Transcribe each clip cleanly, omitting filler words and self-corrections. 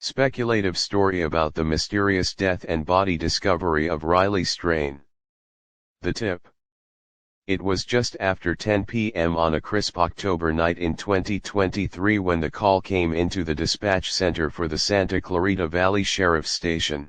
Speculative story about the mysterious death and body discovery of Riley Strain. The tip. It was just after 10 p.m. on a crisp October night in 2023 when the call came into the dispatch center for the Santa Clarita Valley Sheriff's Station.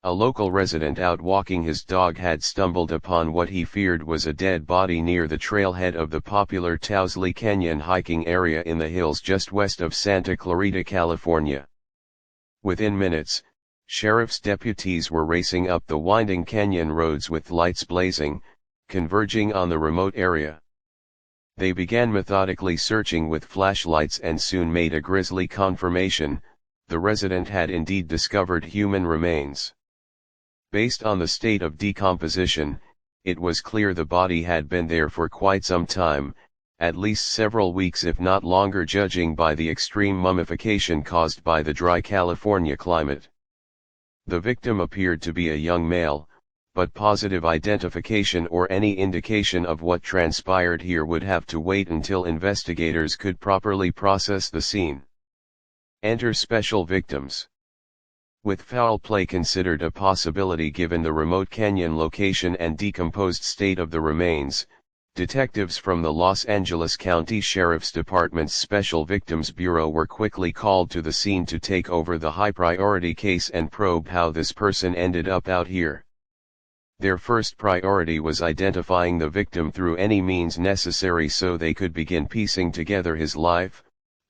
A local resident out walking his dog had stumbled upon what he feared was a dead body near the trailhead of the popular Towsley Canyon hiking area in the hills just west of Santa Clarita, California. Within minutes, sheriff's deputies were racing up the winding canyon roads with lights blazing, converging on the remote area. They began methodically searching with flashlights and soon made a grisly confirmation: the resident had indeed discovered human remains. Based on the state of decomposition, it was clear the body had been there for quite some time, at least several weeks if not longer, judging by the extreme mummification caused by the dry California climate. The victim appeared to be a young male, but positive identification or any indication of what transpired here would have to wait until investigators could properly process the scene. Enter special victims. With foul play considered a possibility given the remote canyon location and decomposed state of the remains, detectives from the Los Angeles County Sheriff's Department's Special Victims Bureau were quickly called to the scene to take over the high-priority case and probe how this person ended up out here. Their first priority was identifying the victim through any means necessary so they could begin piecing together his life,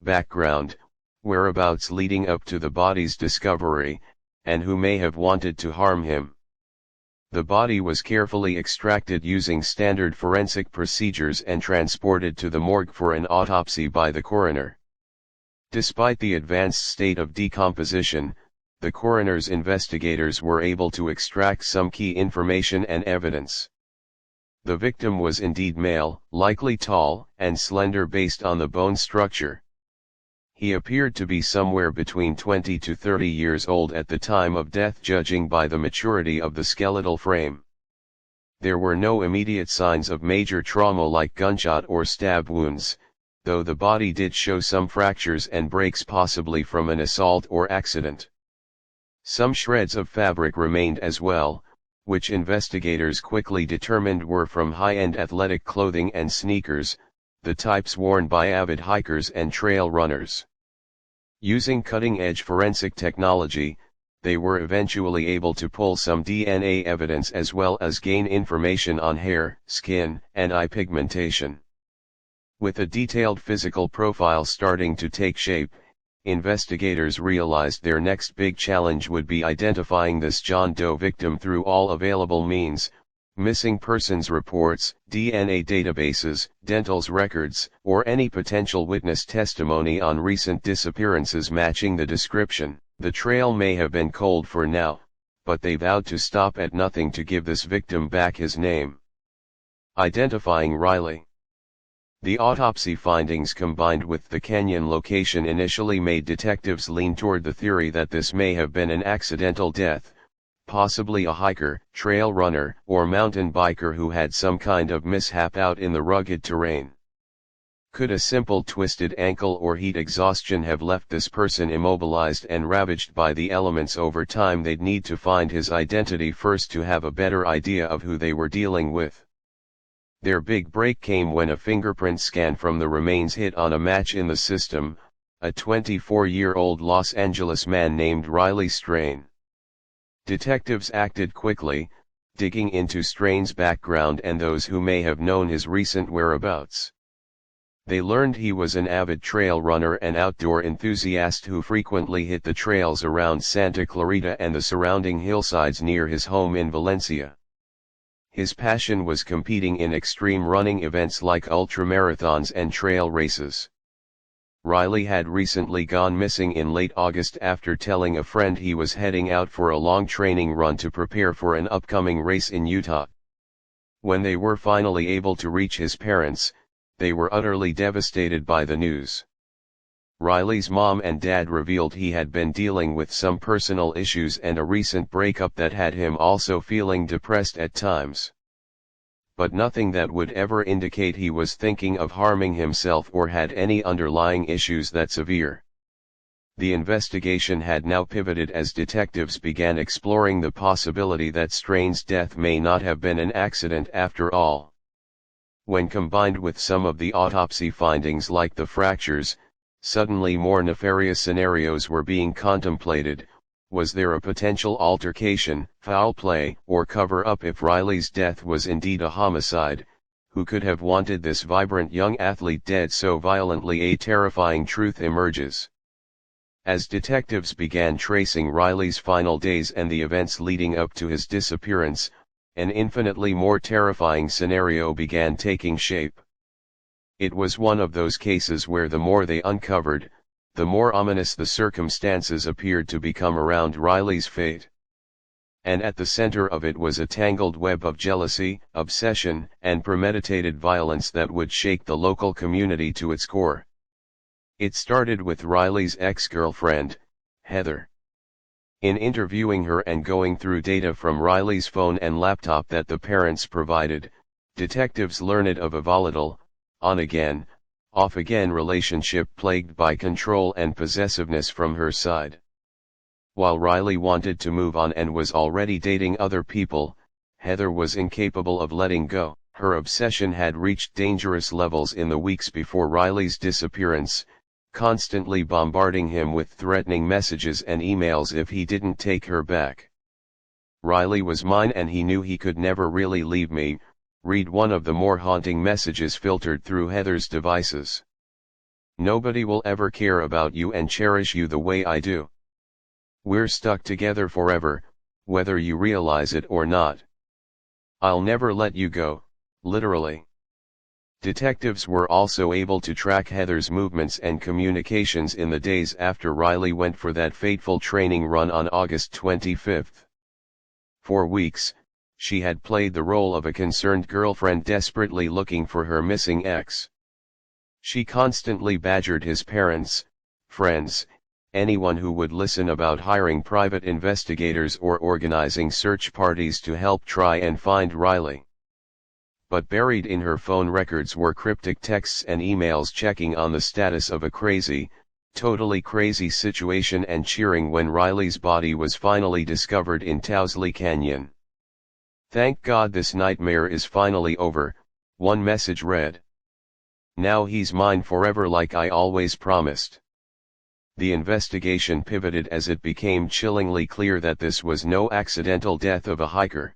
background, whereabouts leading up to the body's discovery, and who may have wanted to harm him. The body was carefully extracted using standard forensic procedures and transported to the morgue for an autopsy by the coroner. Despite the advanced state of decomposition, the coroner's investigators were able to extract some key information and evidence. The victim was indeed male, likely tall and slender based on the bone structure. He appeared to be somewhere between 20 to 30 years old at the time of death, judging by the maturity of the skeletal frame. There were no immediate signs of major trauma like gunshot or stab wounds, though the body did show some fractures and breaks, possibly from an assault or accident. Some shreds of fabric remained as well, which investigators quickly determined were from high-end athletic clothing and sneakers, the types worn by avid hikers and trail runners. Using cutting-edge forensic technology, they were eventually able to pull some DNA evidence as well as gain information on hair, skin, and eye pigmentation. With a detailed physical profile starting to take shape, investigators realized their next big challenge would be identifying this John Doe victim through all available means: missing persons reports, DNA databases, dental records, or any potential witness testimony on recent disappearances matching the description. The trail may have been cold for now, but they vowed to stop at nothing to give this victim back his name. Identifying Riley. The autopsy findings combined with the canyon location initially made detectives lean toward the theory that this may have been an accidental death, possibly a hiker, trail runner, or mountain biker who had some kind of mishap out in the rugged terrain. Could a simple twisted ankle or heat exhaustion have left this person immobilized and ravaged by the elements over time? They'd need to find his identity first to have a better idea of who they were dealing with. Their big break came when a fingerprint scan from the remains hit on a match in the system: a 24-year-old Los Angeles man named Riley Strain. Detectives acted quickly, digging into Strain's background and those who may have known his recent whereabouts. They learned he was an avid trail runner and outdoor enthusiast who frequently hit the trails around Santa Clarita and the surrounding hillsides near his home in Valencia. His passion was competing in extreme running events like ultramarathons and trail races. Riley had recently gone missing in late August after telling a friend he was heading out for a long training run to prepare for an upcoming race in Utah. When they were finally able to reach his parents, they were utterly devastated by the news. Riley's mom and dad revealed he had been dealing with some personal issues and a recent breakup that had him also feeling depressed at times. But nothing that would ever indicate he was thinking of harming himself or had any underlying issues that severe. The investigation had now pivoted as detectives began exploring the possibility that Strain's death may not have been an accident after all. When combined with some of the autopsy findings like the fractures, suddenly more nefarious scenarios were being contemplated. Was there a potential altercation, foul play, or cover-up if Riley's death was indeed a homicide? Who could have wanted this vibrant young athlete dead so violently? A terrifying truth emerges. As detectives began tracing Riley's final days and the events leading up to his disappearance, an infinitely more terrifying scenario began taking shape. It was one of those cases where the more they uncovered, the more ominous the circumstances appeared to become around Riley's fate. And at the center of it was a tangled web of jealousy, obsession, and premeditated violence that would shake the local community to its core. It started with Riley's ex-girlfriend, Heather. In interviewing her and going through data from Riley's phone and laptop that the parents provided, detectives learned of a volatile, on-again, off-again relationship plagued by control and possessiveness from her side. While Riley wanted to move on and was already dating other people, Heather was incapable of letting go. Her obsession had reached dangerous levels in the weeks before Riley's disappearance, constantly bombarding him with threatening messages and emails if he didn't take her back. "Riley was mine and he knew he could never really leave me," read one of the more haunting messages filtered through Heather's devices. "Nobody will ever care about you and cherish you the way I do. We're stuck together forever, whether you realize it or not. I'll never let you go," literally. Detectives were also able to track Heather's movements and communications in the days after Riley went for that fateful training run on August 25. For weeks, she had played the role of a concerned girlfriend desperately looking for her missing ex. She constantly badgered his parents, friends, anyone who would listen about hiring private investigators or organizing search parties to help try and find Riley. But buried in her phone records were cryptic texts and emails checking on the status of a crazy, totally crazy situation and cheering when Riley's body was finally discovered in Towsley Canyon. "Thank God this nightmare is finally over," one message read. "Now he's mine forever like I always promised." The investigation pivoted as it became chillingly clear that this was no accidental death of a hiker.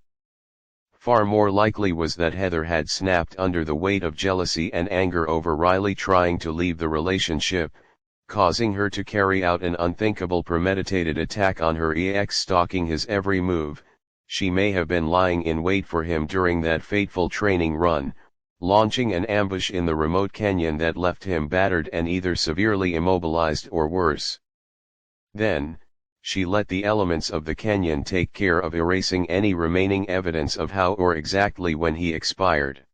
Far more likely was that Heather had snapped under the weight of jealousy and anger over Riley trying to leave the relationship, causing her to carry out an unthinkable premeditated attack on her ex, stalking his every move. She may have been lying in wait for him during that fateful training run, launching an ambush in the remote canyon that left him battered and either severely immobilized or worse. Then, she let the elements of the canyon take care of erasing any remaining evidence of how or exactly when he expired.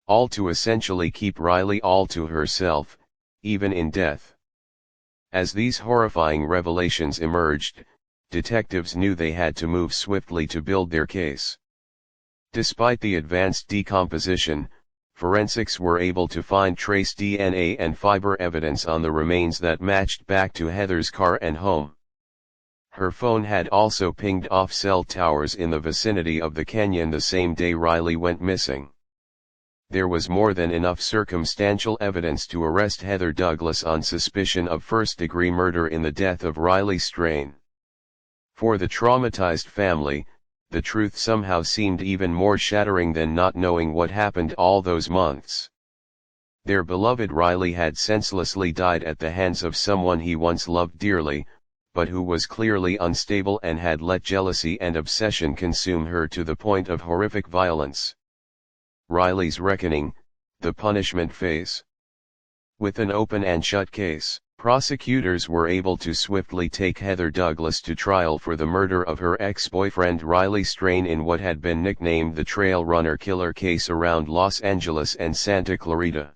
All to essentially keep Riley all to herself, even in death. As these horrifying revelations emerged, detectives knew they had to move swiftly to build their case. Despite the advanced decomposition, forensics were able to find trace DNA and fiber evidence on the remains that matched back to Heather's car and home. Her phone had also pinged off cell towers in the vicinity of the canyon the same day Riley went missing. There was more than enough circumstantial evidence to arrest Heather Douglas on suspicion of first-degree murder in the death of Riley Strain. For the traumatized family, the truth somehow seemed even more shattering than not knowing what happened all those months. Their beloved Riley had senselessly died at the hands of someone he once loved dearly, but who was clearly unstable and had let jealousy and obsession consume her to the point of horrific violence. Riley's reckoning, the punishment phase. With an open and shut case, prosecutors were able to swiftly take Heather Douglas to trial for the murder of her ex-boyfriend Riley Strain in what had been nicknamed the Trail Runner Killer case around Los Angeles and Santa Clarita.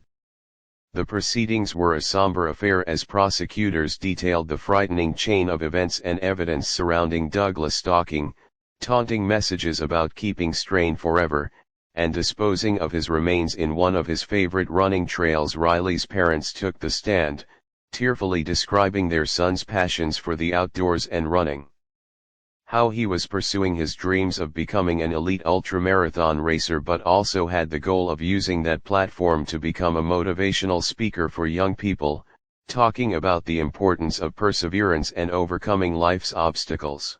The proceedings were a somber affair as prosecutors detailed the frightening chain of events and evidence surrounding Douglas stalking, taunting messages about keeping Strain forever, and disposing of his remains in one of his favorite running trails. Riley's parents took the stand, tearfully describing their son's passions for the outdoors and running. How he was pursuing his dreams of becoming an elite ultramarathon racer, but also had the goal of using that platform to become a motivational speaker for young people, talking about the importance of perseverance and overcoming life's obstacles.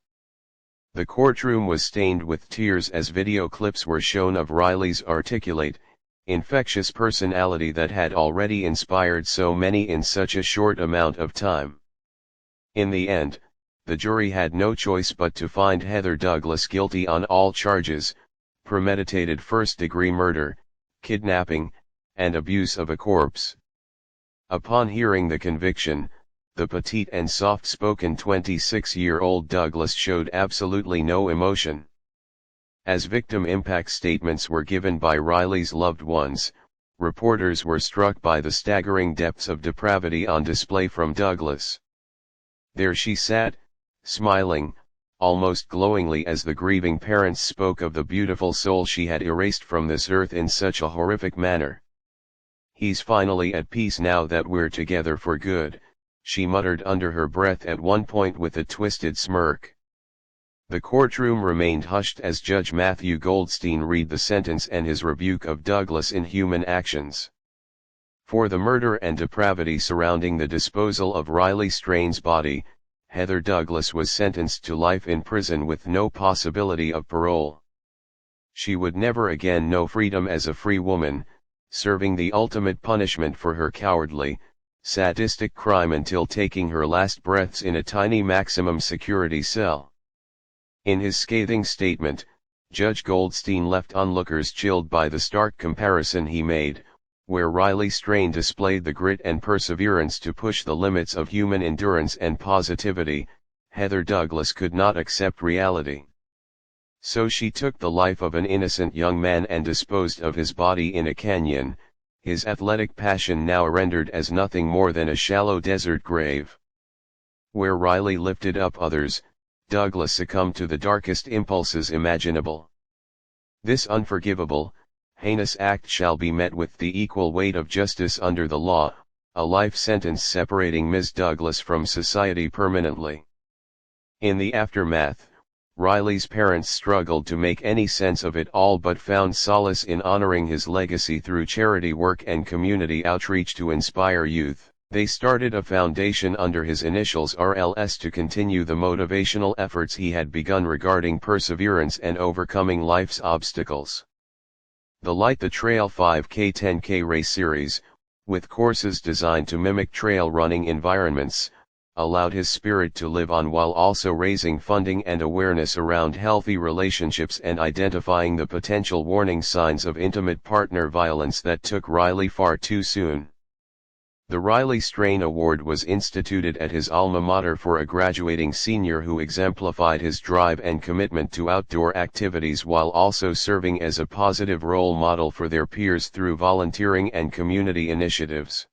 The courtroom was stained with tears as video clips were shown of Riley's articulate, infectious personality that had already inspired so many in such a short amount of time. In the end, the jury had no choice but to find Heather Douglas guilty on all charges: premeditated first-degree murder, kidnapping, and abuse of a corpse. Upon hearing the conviction, the petite and soft-spoken 26-year-old Douglas showed absolutely no emotion. As victim impact statements were given by Riley's loved ones, reporters were struck by the staggering depths of depravity on display from Douglas. There she sat, smiling, almost glowingly, as the grieving parents spoke of the beautiful soul she had erased from this earth in such a horrific manner. "He's finally at peace now that we're together for good," she muttered under her breath at one point with a twisted smirk. The courtroom remained hushed as Judge Matthew Goldstein read the sentence and his rebuke of Douglas' inhuman actions. For the murder and depravity surrounding the disposal of Riley Strain's body, Heather Douglas was sentenced to life in prison with no possibility of parole. She would never again know freedom as a free woman, serving the ultimate punishment for her cowardly, sadistic crime until taking her last breaths in a tiny maximum security cell. In his scathing statement, Judge Goldstein left onlookers chilled by the stark comparison he made, where Riley Strain displayed the grit and perseverance to push the limits of human endurance and positivity. Heather Douglas could not accept reality. So she took the life of an innocent young man and disposed of his body in a canyon, his athletic passion now rendered as nothing more than a shallow desert grave. Where Riley lifted up others, Douglas succumbed to the darkest impulses imaginable. This unforgivable, heinous act shall be met with the equal weight of justice under the law, a life sentence separating Ms. Douglas from society permanently. In the aftermath, Riley's parents struggled to make any sense of it all, but found solace in honoring his legacy through charity work and community outreach to inspire youth. They started a foundation under his initials RLS to continue the motivational efforts he had begun regarding perseverance and overcoming life's obstacles. The Light the Trail 5K 10K race series, with courses designed to mimic trail running environments, allowed his spirit to live on while also raising funding and awareness around healthy relationships and identifying the potential warning signs of intimate partner violence that took Riley far too soon. The Riley Strain Award was instituted at his alma mater for a graduating senior who exemplified his drive and commitment to outdoor activities while also serving as a positive role model for their peers through volunteering and community initiatives.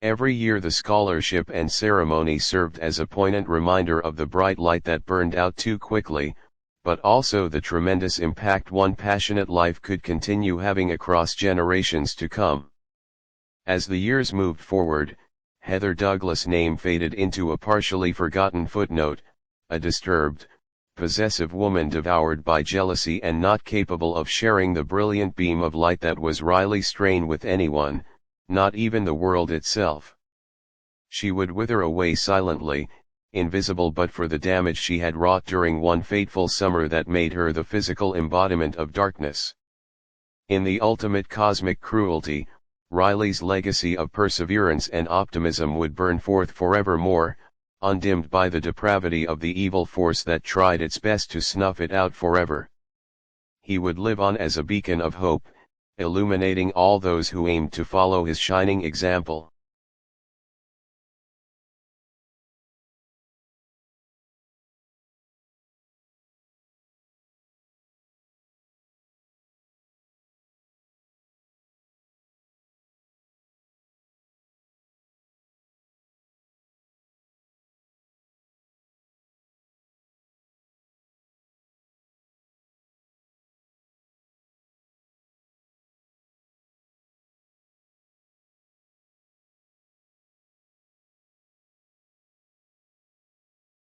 Every year the scholarship and ceremony served as a poignant reminder of the bright light that burned out too quickly, but also the tremendous impact one passionate life could continue having across generations to come. As the years moved forward, Heather Douglas' name faded into a partially forgotten footnote, a disturbed, possessive woman devoured by jealousy and not capable of sharing the brilliant beam of light that was Riley Strain with anyone, not even the world itself. She would wither away silently, invisible but for the damage she had wrought during one fateful summer that made her the physical embodiment of darkness. In the ultimate cosmic cruelty, Riley's legacy of perseverance and optimism would burn forth forevermore, undimmed by the depravity of the evil force that tried its best to snuff it out forever. He would live on as a beacon of hope, illuminating all those who aimed to follow his shining example.